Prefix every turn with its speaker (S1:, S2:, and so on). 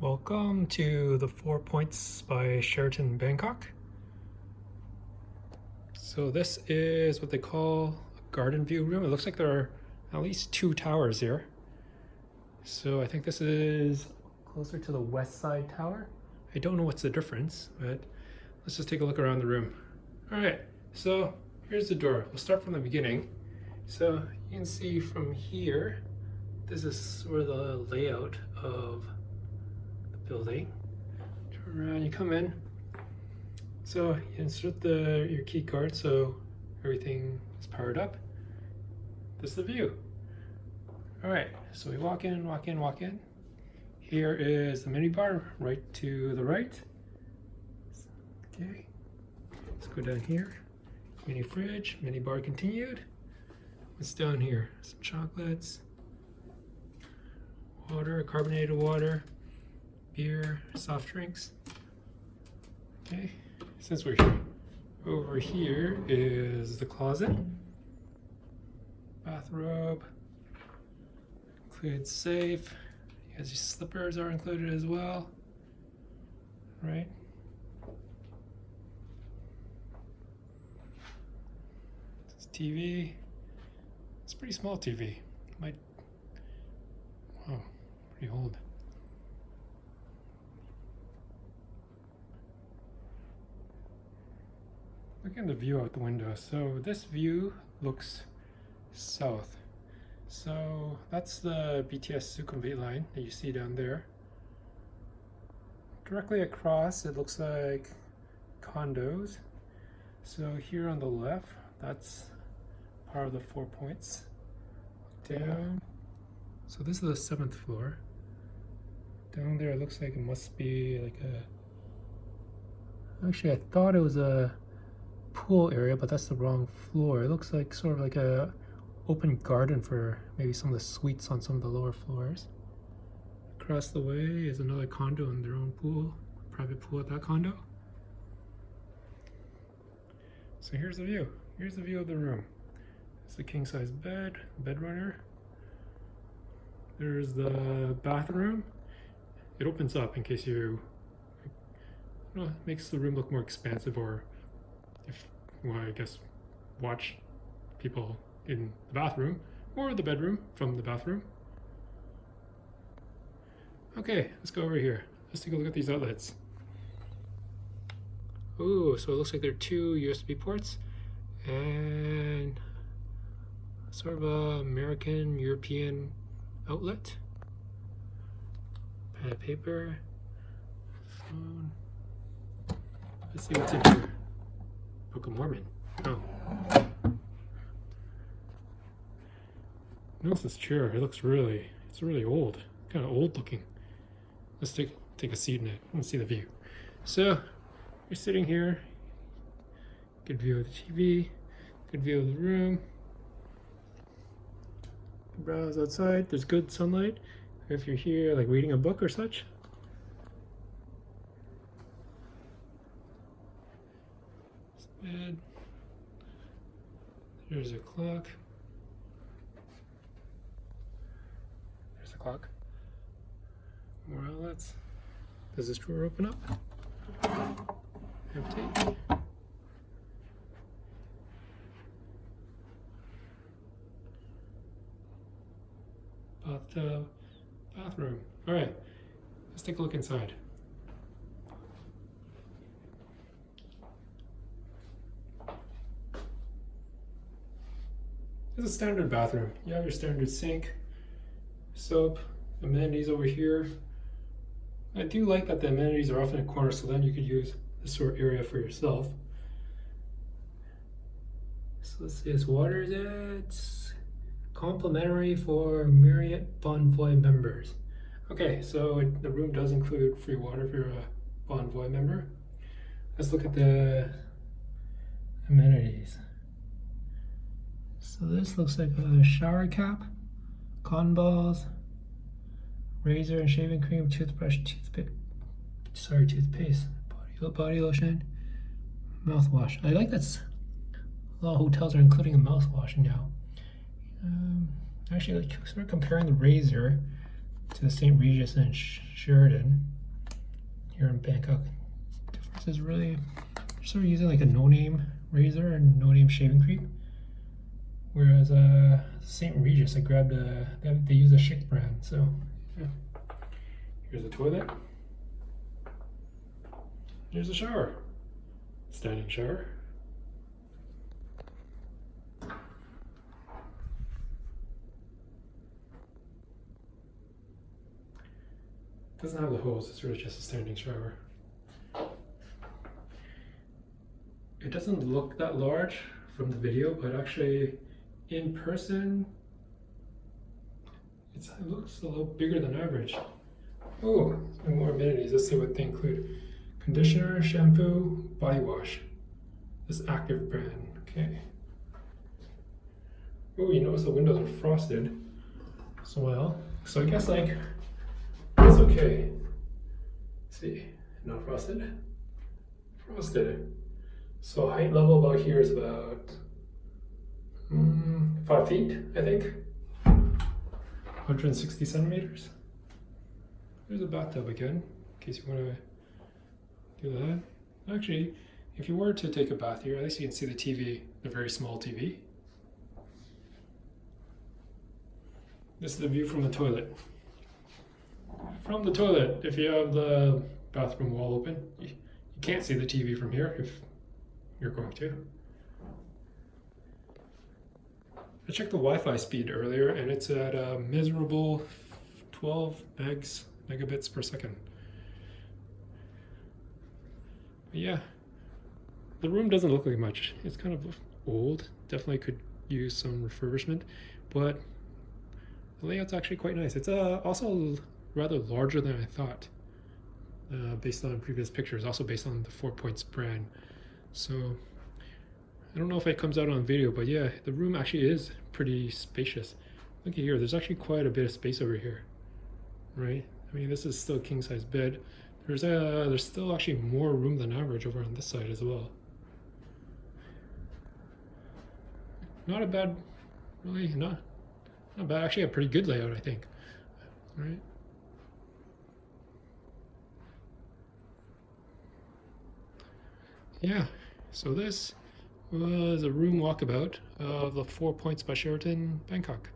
S1: Welcome to the 4 Points by Sheraton Bangkok. So this is what they call a garden view room. It looks like there are at least two towers here. So I think this is closer to the west side tower. I don't know what's the difference, but let's just take a look around the room. All right, so here's the door. We'll start from the beginning. So you can see from here, this is sort of the layout of the building. Turn around, you come in. So you insert your key card so everything is powered up. This is the view. All right, so we walk in. Here is the minibar right to the right. Okay, let's go down here. Mini fridge, mini bar continued. What's down here? Some chocolates, water, carbonated water, beer, soft drinks. Okay, since we're here, over here is the closet, bathrobe, includes safe. Your slippers are included as well, right? This is TV. It's a pretty small TV. Wow, pretty old. Look at the view out the window. So this view looks south. So that's the BTS Sukhumvit line that you see down there. Directly across, it looks like condos. So here on the left, that's part of the 4 Points. Down. So this is the 7th floor. Down there, it looks like it must be like actually, I thought it was a pool area, but that's the wrong floor. It looks like sort of like a open garden for maybe some of the suites on some of the lower floors. Across the way is another condo and their own pool, private pool at that condo. So here's the view. Here's the view of the room. It's a king size bed, bed runner. There's the bathroom. It opens up in case it makes the room look more expansive, or if you want to, I guess, watch people in the bathroom or the bedroom from the bathroom. Okay, let's go over here. Let's take a look at these outlets. Oh, so it looks like there are two USB ports and sort of a American European outlet. Pad of paper, phone. Let's see what's in here. Book of Mormon. Oh. Notice this chair. It looks it's really old. Kind of old looking. Let's take a seat in it and see the view. So you're sitting here. Good view of the TV. Good view of the room. Browse outside. There's good sunlight if you're here like reading a book or such. Bed. There's a clock. There's the clock. More outlets. Does this drawer open up? Empty. Bathtub, bathroom. All right, let's take a look inside. It's a standard bathroom. You have your standard sink, soap, amenities over here. I do like that the amenities are off in a corner, so then you could use this sort of area for yourself. So let's see, this water jets. Complimentary for Marriott Bonvoy members. Okay, so the room does include free water if you're a Bonvoy member. Let's look at the amenities. So this looks like a shower cap, cotton balls, razor and shaving cream, toothbrush, toothpaste, body lotion, mouthwash. I like that a lot of hotels are including a mouthwash now. Actually, like, sort of comparing the razor to the St. Regis and Sheraton here in Bangkok. The difference is really sort of using like a no-name razor and no-name shaving cream. Whereas St. Regis, I grabbed they use a Schick brand. So yeah. Here's the toilet. Here's the shower. Standing shower. Doesn't have the hose, it's really just a standing shower. It doesn't look that large from the video, but actually in person, it looks a little bigger than average. Oh, some more amenities. Let's see what they include. Conditioner, shampoo, body wash. This active brand, okay. Oh, you notice the windows are frosted as well. So I guess like, it's okay. See, not frosted. Frosted. So height level about here is about 5 feet, I think. 160 centimeters. There's a bathtub again, in case you want to do that. Actually, if you were to take a bath here, at least you can see the TV, the very small TV. This is the view from the toilet. From the toilet, if you have the bathroom wall open, you can't see the TV from here if you're going to. I checked the Wi-Fi speed earlier and it's at a miserable 12 megabits per second. But yeah, the room doesn't look like much. It's kind of old, definitely could use some refurbishment, but the layout's actually quite nice. It's also rather larger than I thought, based on previous pictures, also based on the 4 Points brand. So I don't know if it comes out on video, but yeah, the room actually is pretty spacious. Look at here, there's actually quite a bit of space over here, right? I mean, this is still a king size bed. There's still actually more room than average over on this side as well. Not a bad, really, not bad. Actually, a pretty good layout, I think. All right. Yeah, so this was a room walkabout of the 4 Points by Sheraton Bangkok.